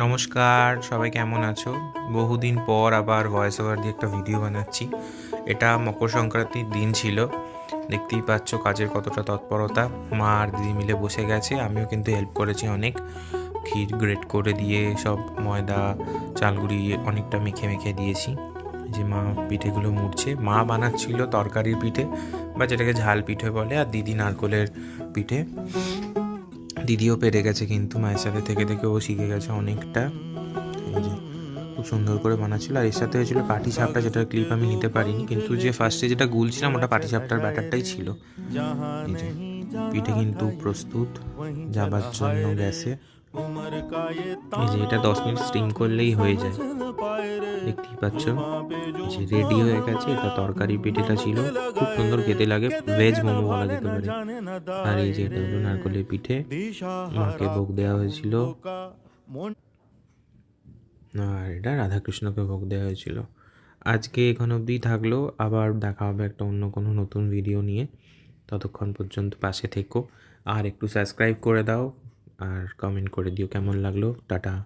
নমস্কার, সবাই কেমন আছো? বহুদিন পর আবার ভয়েস ওভার দিয়ে একটা ভিডিও বানাচ্ছি। এটা মকর সংক্রান্তির দিন ছিল। দেখতেই পাচ্ছ কাজের কতটা তৎপরতা। মা আর দিদি মিলে বসে গেছে, আমিও কিন্তু হেল্প করেছি অনেক। ক্ষীর গ্রেট করে দিয়ে সব ময়দা চালগুড়ি অনেকটা মেখে মেখে দিয়েছি। যে মা পিঠেগুলো মুড়ছে, মা বানাচ্ছিল তরকারির পিঠে বা যেটাকে ঝাল পিঠে বলে, আর দিদি নারকোলের পিঠে। দিদিও পেরে গেছে, কিন্তু মায়ের সাথে থেকে থেকে ও শিখে গেছে অনেকটা। এই যে খুব সুন্দর করে বানাচ্ছিল। আর এর সাথে হয়েছিল পাটি সাপটা, যেটার ক্লিপ আমি নিতে পারিনি, কিন্তু যে ফার্স্টে যেটা গুলছিলাম ওটা পাটি সাপটার ব্যাটারটাই ছিল। এই যে পিঠে কিন্তু প্রস্তুত যাবার জন্য গ্যাসে। এই যে এটা 10 মিনিট স্টিম করলেই হয়ে যায়, দেখতেই পাচ্ছ। এই যে রেডি হয়ে গেছে। এটা তরকারি পিঠেটা ছিল, খুব সুন্দর খেতে লাগে, ভেজ মোমো বলা যেতে পারে। আর এই যে এটা হলো নারকলের পিঠে, মাকে ভোগ দেওয়া হয়েছিল। আর এটা রাধাকৃষ্ণকে ভোগ দেওয়া হয়েছিল। আজকে এখান অবধিই থাকলো, আবার দেখা হবে একটা অন্য কোনো নতুন ভিডিও নিয়ে। ততক্ষণ পর্যন্ত পাশে থেকো, আর একটু সাবস্ক্রাইব করে দাও, আর কমেন্ট করে দিও কেমন লাগলো। টাটা।